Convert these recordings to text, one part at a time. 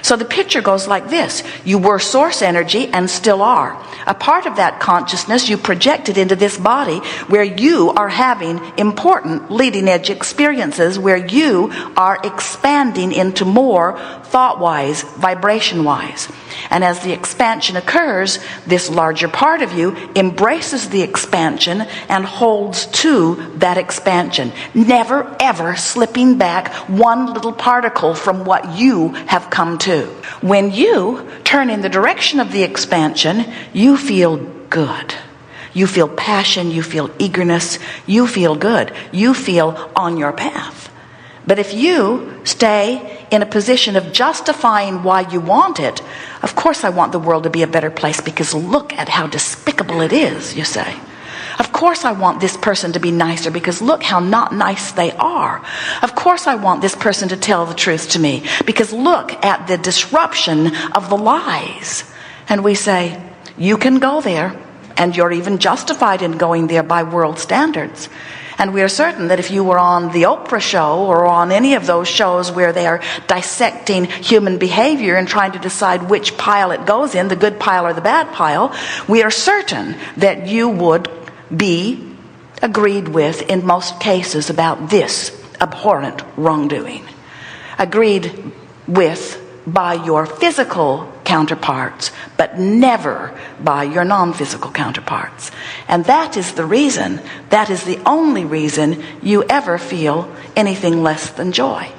So the picture goes like this. You were source energy and still are. A part of that consciousness you projected into this body where you are having important leading edge experiences, where you are expanding into more thought-wise, vibration-wise. And as the expansion occurs, this larger part of you embraces the expansion and holds to that expansion, never ever slipping back one little particle from what you have come to. When you turn in the direction of the expansion, you feel good. You feel passion, you feel eagerness, you feel good. You feel on your path. But if you stay in a position of justifying why you want it, of course I want the world to be a better place because look at how despicable it is, you say. Of course I want this person to be nicer because look how not nice they are. Of course I want this person to tell the truth to me because look at the disruption of the lies. And we say, you can go there, and you're even justified in going there by world standards. And we are certain that if you were on the Oprah show or on any of those shows where they are dissecting human behavior and trying to decide which pile it goes in, the good pile or the bad pile, we are certain that you would be agreed with in most cases about this abhorrent wrongdoing. Agreed with by your physical counterparts, but never by your non-physical counterparts. And that is the reason, that is the only reason you ever feel anything less than joy.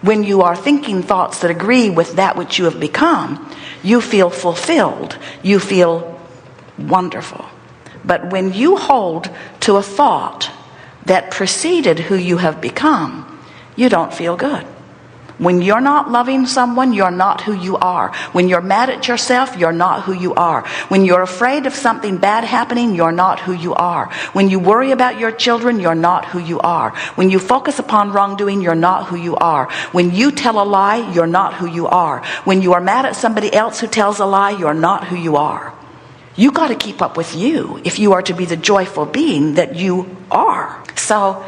When you are thinking thoughts that agree with that which you have become, you feel fulfilled, you feel wonderful. But when you hold to a thought that preceded who you have become, you don't feel good. When you're not loving someone, you're not who you are. When you're mad at yourself, you're not who you are. When you're afraid of something bad happening, you're not who you are. When you worry about your children, you're not who you are. When you focus upon wrongdoing, you're not who you are. When you tell a lie, you're not who you are. When you are mad at somebody else who tells a lie, you're not who you are. You got to keep up with you if you are to be the joyful being that you are. So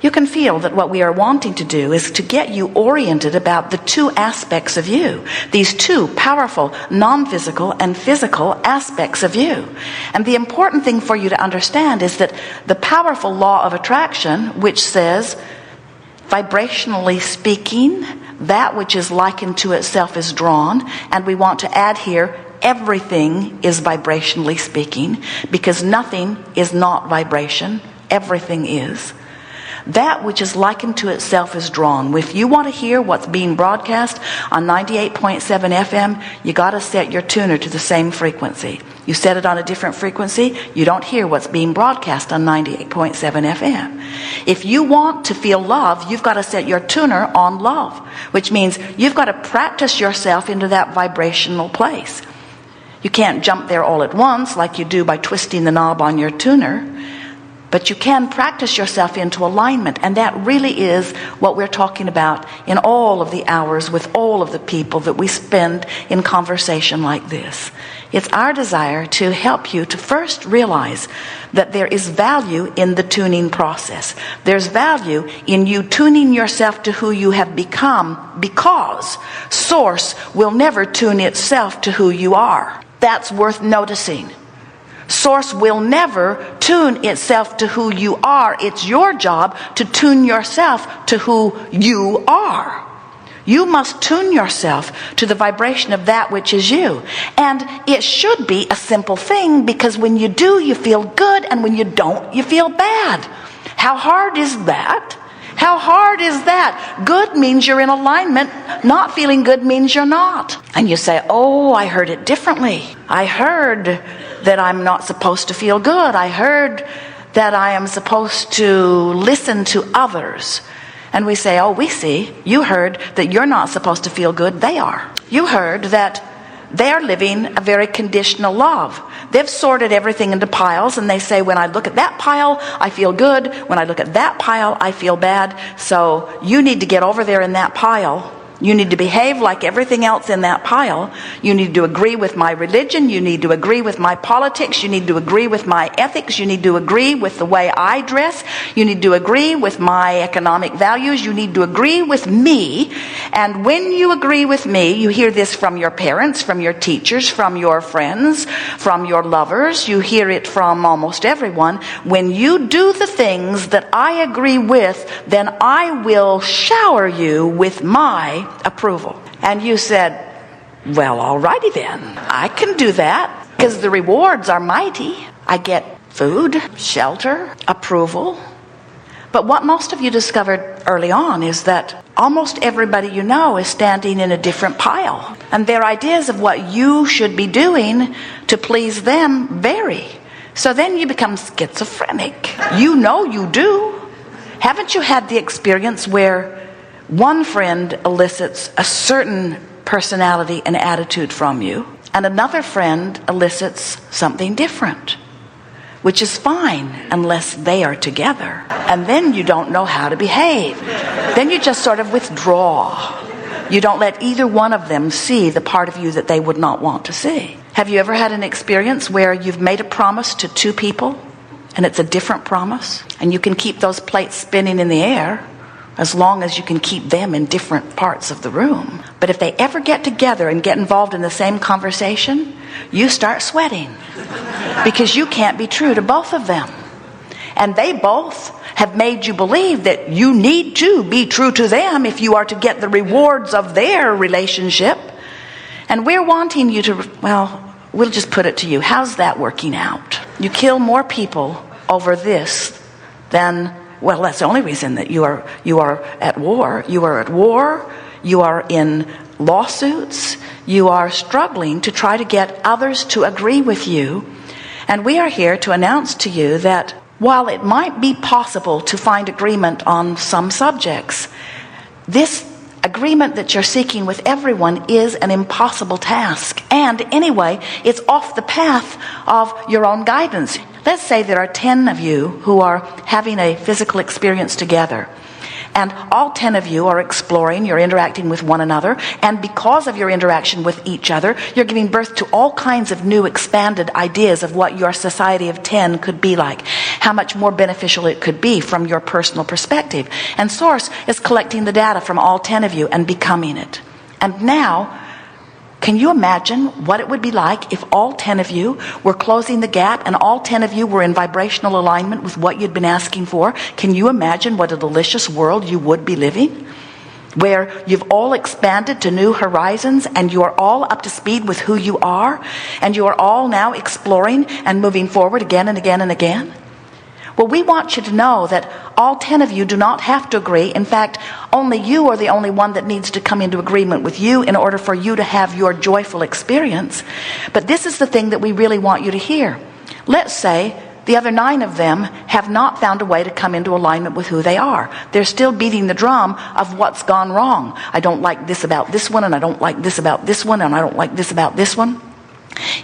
you can feel that what we are wanting to do is to get you oriented about the two aspects of you, these two powerful non-physical and physical aspects of you. And the important thing for you to understand is that the powerful law of attraction, which says, vibrationally speaking, that which is likened to itself is drawn, and we want to add here, everything is vibrationally speaking, because nothing is not vibration, everything is. That which is likened to itself is drawn. If you want to hear what's being broadcast on 98.7 FM, you got to set your tuner to the same frequency. You set it on a different frequency, you don't hear what's being broadcast on 98.7 FM. If you want to feel love, you've got to set your tuner on love, which means you've got to practice yourself into that vibrational place. You can't jump there all at once like you do by twisting the knob on your tuner. But you can practice yourself into alignment, and that really is what we're talking about in all of the hours with all of the people that we spend in conversation like this. It's our desire to help you to first realize that there is value in the tuning process. There's value in you tuning yourself to who you have become, because Source will never tune itself to who you are. That's worth noticing. Source will never tune itself to who you are. It's your job to tune yourself to who you are. You must tune yourself to the vibration of that which is you. And it should be a simple thing, because when you do, you feel good, and when you don't, you feel bad. How hard is that? How hard is that? Good means you're in alignment. Not feeling good means you're not. And you say, oh, I heard it differently. I heard that I'm not supposed to feel good. I heard that I am supposed to listen to others. And we say, oh, we see. You heard that you're not supposed to feel good. They are. You heard that they're living a very conditional love. They've sorted everything into piles, and they say, when I look at that pile, I feel good. When I look at that pile, I feel bad. So you need to get over there in that pile You need to behave like everything else in that pile. You need to agree with my religion. You need to agree with my politics. You need to agree with my ethics. You need to agree with the way I dress. You need to agree with my economic values. You need to agree with me. And when you agree with me, you hear this from your parents, from your teachers, from your friends, from your lovers. You hear it from almost everyone. When you do the things that I agree with, then I will shower you with my approval. And you said, well, alrighty then. I can do that because the rewards are mighty. I get food, shelter, approval. But what most of you discovered early on is that almost everybody you know is standing in a different pile. And their ideas of what you should be doing to please them vary. So then you become schizophrenic. You know you do. Haven't you had the experience where one friend elicits a certain personality and attitude from you, and another friend elicits something different, which is fine unless they are together. And then you don't know how to behave. Then you just sort of withdraw. You don't let either one of them see the part of you that they would not want to see. Have you ever had an experience where you've made a promise to two people, and it's a different promise, and you can keep those plates spinning in the air as long as you can keep them in different parts of the room? But if they ever get together and get involved in the same conversation, you start sweating because you can't be true to both of them. And they both have made you believe that you need to be true to them if you are to get the rewards of their relationship. And we're wanting you to, well, we'll just put it to you. How's that working out? You kill more people over this than, well, that's the only reason that you are at war. You are at war. You are in lawsuits. You are struggling to try to get others to agree with you. And we are here to announce to you that while it might be possible to find agreement on some subjects, this agreement that you're seeking with everyone is an impossible task. And anyway, it's off the path of your own guidance. Let's say there are 10 of you who are having a physical experience together. And all 10 of you are exploring, you're interacting with one another, and because of your interaction with each other, you're giving birth to all kinds of new expanded ideas of what your society of 10 could be like, how much more beneficial it could be from your personal perspective. And Source is collecting the data from all 10 of you and becoming it. And now, can you imagine what it would be like if all 10 of you were closing the gap and all 10 of you were in vibrational alignment with what you'd been asking for? Can you imagine what a delicious world you would be living? Where you've all expanded to new horizons and you are all up to speed with who you are, and you are all now exploring and moving forward again and again and again? Well, we want you to know that all 10 of you do not have to agree. In fact, only you are the only one that needs to come into agreement with you in order for you to have your joyful experience. But this is the thing that we really want you to hear. Let's say the other 9 of them have not found a way to come into alignment with who they are. They're still beating the drum of what's gone wrong. I don't like this about this one, and I don't like this about this one, and I don't like this about this one.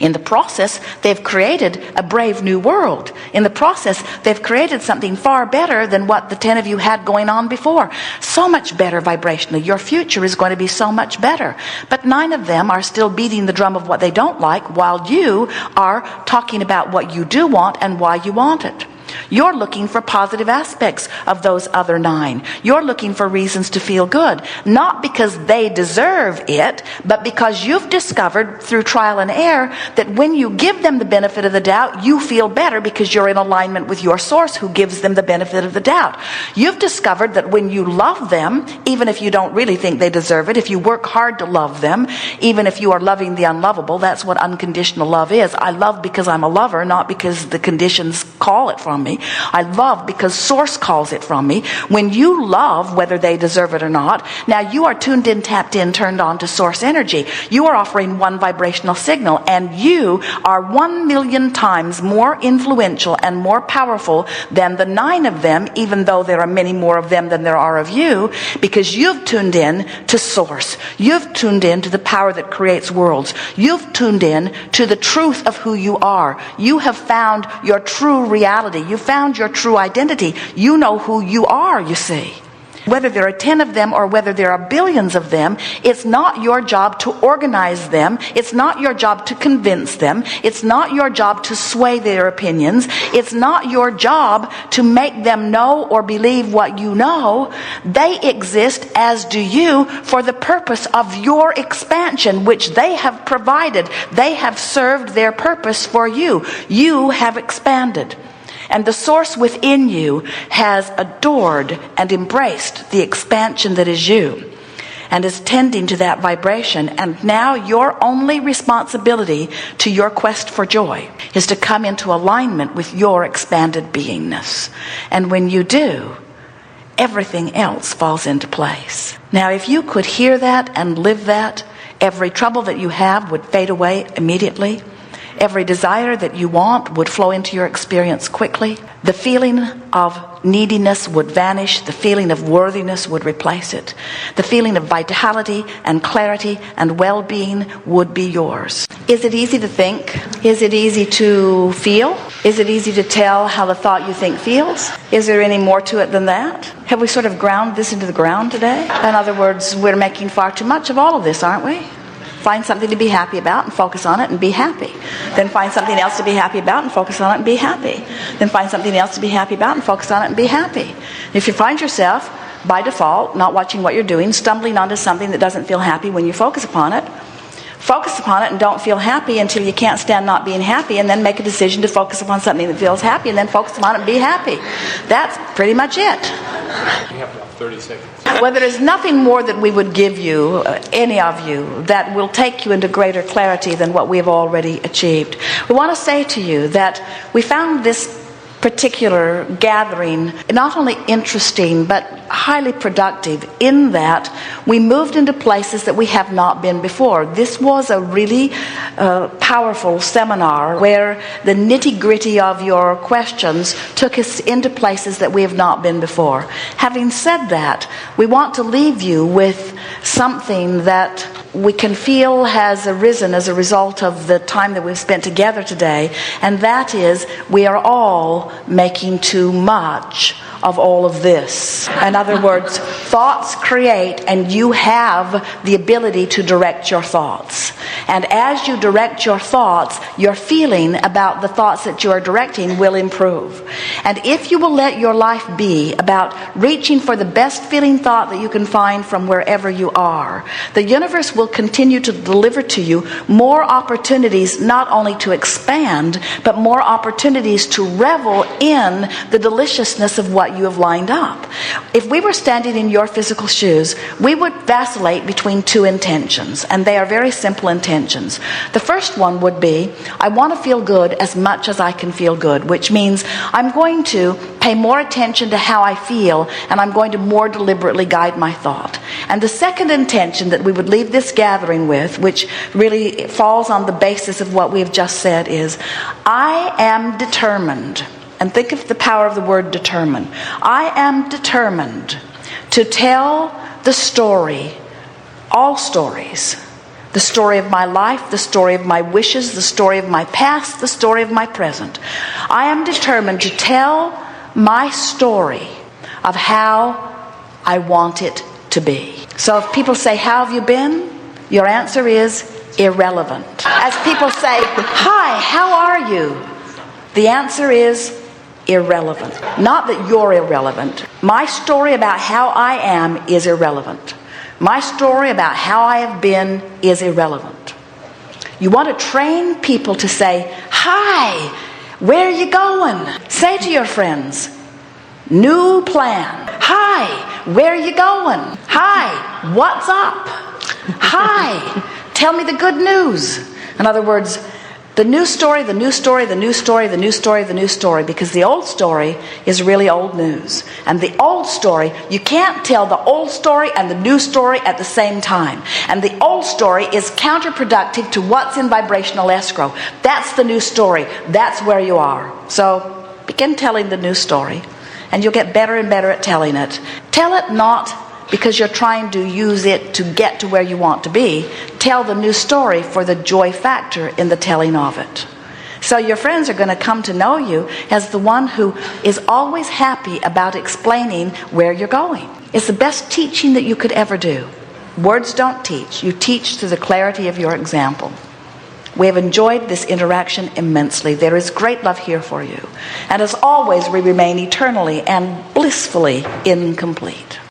In the process, they've created a brave new world. In the process, they've created something far better than what the 10 of you had going on before. So much better vibrationally. Your future is going to be so much better. But 9 of them are still beating the drum of what they don't like, while you are talking about what you do want and why you want it. You're looking for positive aspects of those other 9. You're looking for reasons to feel good. Not because they deserve it, but because you've discovered through trial and error that when you give them the benefit of the doubt, you feel better because you're in alignment with your source who gives them the benefit of the doubt. You've discovered that when you love them, even if you don't really think they deserve it, if you work hard to love them, even if you are loving the unlovable, that's what unconditional love is. I love because I'm a lover, not because the conditions call it from me. I love because Source calls it from me. When you love, whether they deserve it or not, now you are tuned in, tapped in, turned on to Source energy. You are offering one vibrational signal, and you are 1,000,000 times more influential and more powerful than the 9 of them, even though there are many more of them than there are of you, because you've tuned in to Source. You've tuned in to the power that creates worlds. You've tuned in to the truth of who you are. You have found your true reality. You found your true identity. You know who you are, you see. Whether there are 10 of them or whether there are billions of them, it's not your job to organize them. It's not your job to convince them. It's not your job to sway their opinions. It's not your job to make them know or believe what you know. They exist, as do you, for the purpose of your expansion, which they have provided. They have served their purpose for you. You have expanded. And the source within you has adored and embraced the expansion that is you and is tending to that vibration. And now your only responsibility to your quest for joy is to come into alignment with your expanded beingness. And when you do, everything else falls into place. Now, if you could hear that and live that, every trouble that you have would fade away immediately. Every desire that you want would flow into your experience quickly. The feeling of neediness would vanish. The feeling of worthiness would replace it. The feeling of vitality and clarity and well-being would be yours. Is it easy to think? Is it easy to feel? Is it easy to tell how the thought you think feels? Is there any more to it than that? Have we sort of ground this into the ground today? In other words, we're making far too much of all of this, aren't we? Find something to be happy about and focus on it and be happy. Then find something else to be happy about and focus on it and be happy. Then find something else to be happy about and focus on it and be happy. If you find yourself, by default, not watching what you're doing, stumbling onto something that doesn't feel happy when you focus upon it and don't feel happy until you can't stand not being happy, and then make a decision to focus upon something that feels happy and then focus upon it and be happy. That's pretty much it. You have about 30 seconds. Well, there is nothing more that we would give you, any of you, that will take you into greater clarity than what we have already achieved. We want to say to you that we found this particular gathering not only interesting but highly productive in that we moved into places that we have not been before. This was a really powerful seminar where the nitty-gritty of your questions took us into places that we have not been before. Having said that, we want to leave you with something that we can feel has arisen as a result of the time that we've spent together today, and that is we are all making too much of all of this. In other words, thoughts create, and you have the ability to direct your thoughts. And as you direct your thoughts, your feeling about the thoughts that you are directing will improve. And if you will let your life be about reaching for the best feeling thought that you can find from wherever you are, the universe will continue to deliver to you more opportunities not only to expand, but more opportunities to revel in the deliciousness of what you have lined up. If we were standing in your physical shoes, we would vacillate between two intentions, and they are very simple intentions. The first one would be, I want to feel good as much as I can feel good, which means I'm going to pay more attention to how I feel, and I'm going to more deliberately guide my thought. And the second intention that we would leave this gathering with, which really falls on the basis of what we have just said, is I am determined. And think of the power of the word determined. I am determined to tell the story, all stories, the story of my life, the story of my wishes, the story of my past, the story of my present. I am determined to tell my story of how I want it to be. So if people say, how have you been? Your answer is irrelevant. As people say, hi, how are you? The answer is irrelevant. Not that you're irrelevant. My story about how I am is irrelevant. My story about how I have been is irrelevant. You want to train people to say, hi, where are you going? Say to your friends, new plan. Hi, where are you going? Hi, what's up? Hi, tell me the good news. In other words, the new story, the new story, the new story, the new story, the new story, because the old story is really old news. And the old story, you can't tell the old story and the new story at the same time. And the old story is counterproductive to what's in vibrational escrow. That's the new story. That's where you are. So begin telling the new story, and you'll get better and better at telling it. Tell it not because you're trying to use it to get to where you want to be. Tell the new story for the joy factor in the telling of it. So your friends are going to come to know you as the one who is always happy about explaining where you're going. It's the best teaching that you could ever do. Words don't teach. You teach through the clarity of your example. We have enjoyed this interaction immensely. There is great love here for you. And as always, we remain eternally and blissfully incomplete.